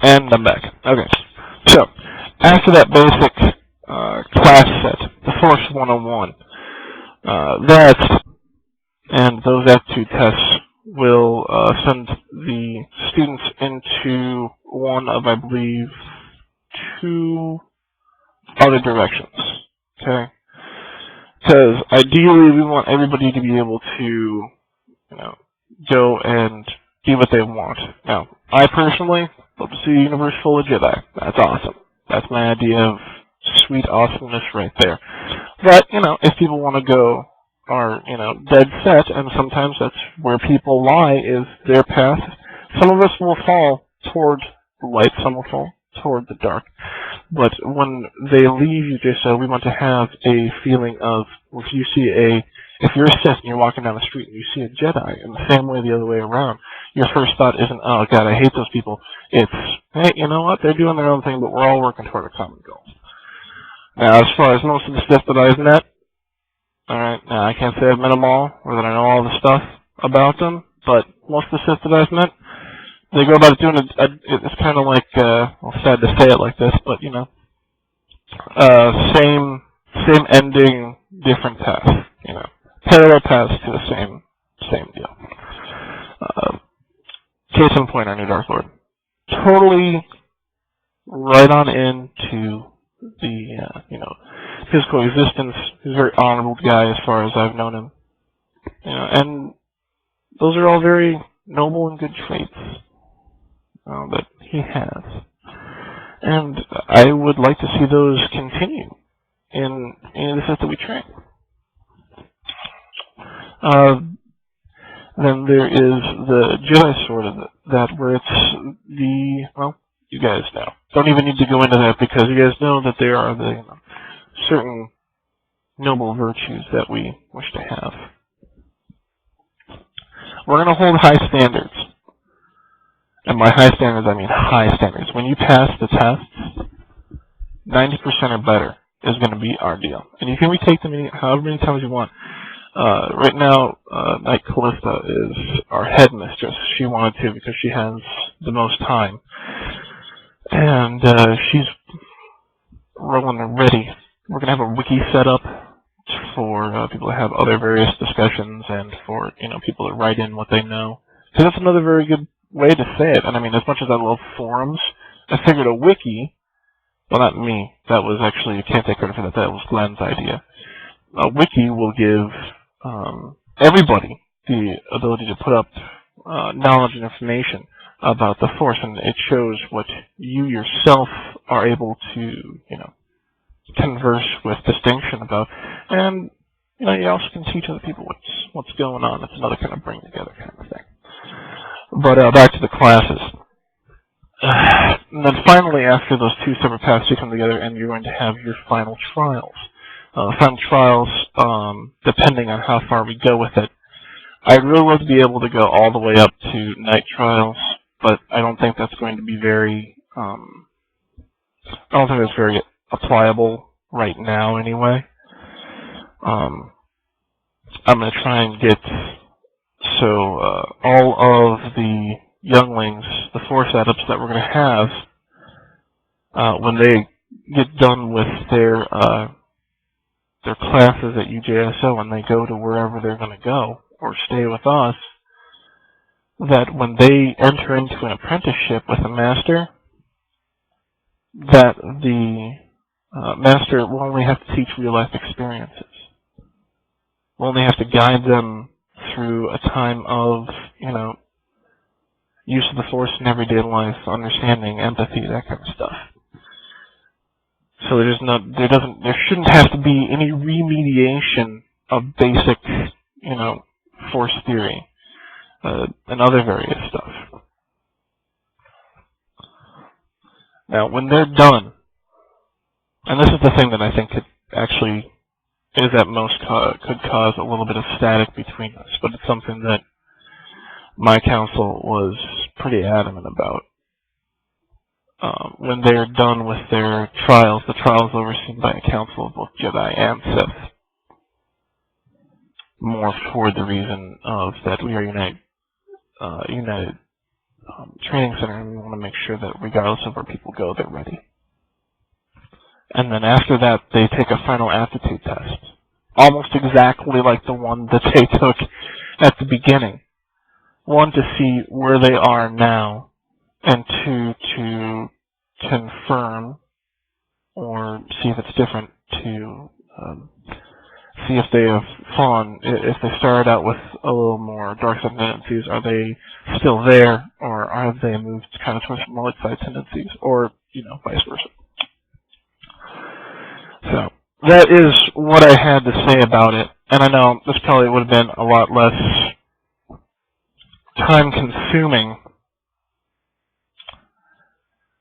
And I'm back. Okay. So, after that basic class set, the Force 101, that and those aptitude tests will send the students into one of, I believe, two other directions. Okay? Because ideally we want everybody to be able to, go and do what they want. Now, I personally love to see a universe full of Jedi. That's awesome. That's my idea of sweet awesomeness right there. But, if people want to go, are, dead set, and sometimes that's where people lie, is their path. Some of us will fall toward the light, some will fall toward the dark. But when they leave, you just we want to have a feeling of, if you're a Sith and you're walking down the street and you see a Jedi, in the same way the other way around, your first thought isn't, oh god, I hate those people. It's, hey, you know what, they're doing their own thing, but we're all working toward a common goal. Now, as far as most of the Sith that I've met, alright, now I can't say I've met them all, or that I know all the stuff about them, but most of the Sith that I've met, they go about doing it's kind of like, well, sad to say it like this, but, same ending, different path, parallel paths to the same deal. Case in point, our new Dark Lord. Totally right on into the, physical existence. He's a very honorable guy as far as I've known him. And those are all very noble and good traits that he has. And I would like to see those continue in the Sith that we train. Then there is the Jedi Sword of that, where it's you guys know. Don't even need to go into that because you guys know that there are the certain noble virtues that we wish to have. We're going to hold high standards. And by high standards, I mean high standards. When you pass the tests, 90% or better is going to be our deal. And you can retake them however many times you want. Right now, Knight Callista is our headmistress. She wanted to because she has the most time. And she's rolling and ready. We're going to have a wiki set up for people to have other various discussions and for, people to write in what they know. Because that's another very good way to say it. And I mean, as much as I love forums, I figured a wiki, well, not me, that was actually, you can't take credit for that, that was Glenn's idea. A wiki will give everybody the ability to put up knowledge and information about the Force, and it shows what you yourself are able to, converse with distinction about. And, you also can teach other people what's going on. It's another kind of bring together kind of thing. But back to the classes. And then finally, after those two separate paths, you come together and you're going to have your final trials. Final trials, depending on how far we go with it. I'd really love to be able to go all the way up to night trials, but I don't think that's going to be very, I don't think that's very applicable right now anyway. I'm going to try and get, all of the younglings, the Force Adepts that we're going to have, when they get done with their classes at UJSO and they go to wherever they're going to go, or stay with us, that when they enter into an apprenticeship with a master, that the master will only have to teach real-life experiences. We'll only have to guide them through a time of, use of the Force in everyday life, understanding, empathy, that kind of stuff. So there shouldn't have to be any remediation of basic, Force theory, and other various stuff. Now, when they're done, and this is the thing that I think could actually, is at most could cause a little bit of static between us, but it's something that my council was pretty adamant about. When they're done with their trials, the trials overseen by a council of both Jedi and Sith, more for the reason of that we are united training center, and we want to make sure that regardless of where people go, they're ready. And then after that, they take a final aptitude test, almost exactly like the one that they took at the beginning. One, to see where they are now, and two, to confirm or see if it's different, to see if they have fallen, if they started out with a little more dark side tendencies, are they still there, or have they moved kind of towards more light side tendencies, or, vice versa. So, that is what I had to say about it, and I know this probably would have been a lot less time-consuming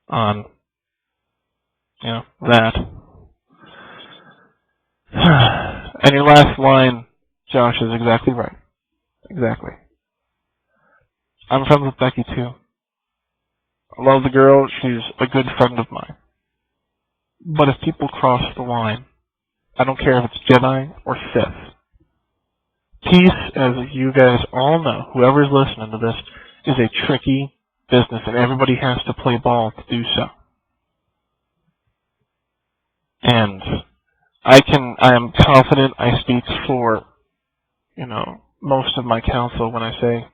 on, that. And your last line, Josh, is exactly right. Exactly. I'm friends with Becky, too. I love the girl. She's a good friend of mine. But if people cross the line, I don't care if it's Jedi or Sith. Peace, as you guys all know, whoever's listening to this, is a tricky business, and everybody has to play ball to do so. And I am confident I speak for, most of my counsel when I say,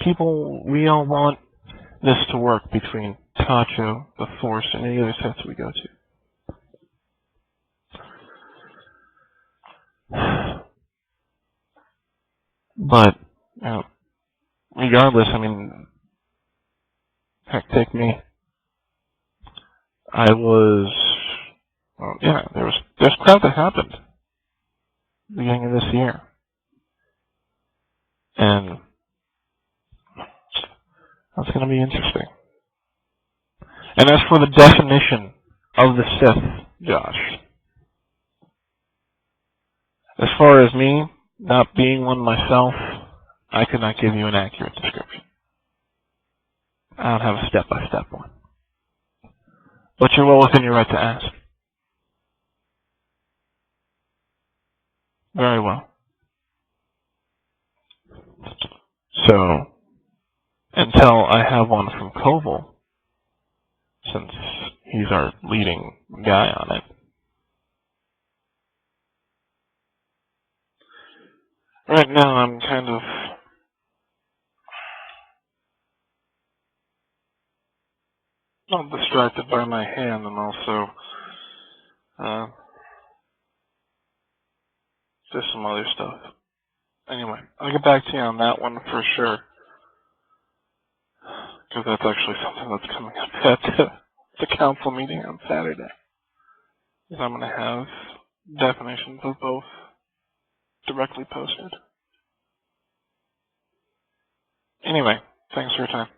people, we all want this to work between Tacho, the Force, and any other sets we go to. But, regardless, heck, take me. There's crap that happened beginning of this year. And that's going to be interesting. And as for the definition of the Sith, Josh, as far as me not being one myself, I could not give you an accurate description. I don't have a step-by-step one. But you're well within your right to ask. Very well. So, until I have one from Koval, since he's our leading guy on it, right now I'm kind of not distracted by my hand, and also just some other stuff. Anyway, I'll get back to you on that one for sure, because that's actually something that's coming up at the council meeting on Saturday. Because I'm going to have definitions of both directly posted. Anyway, thanks for your time.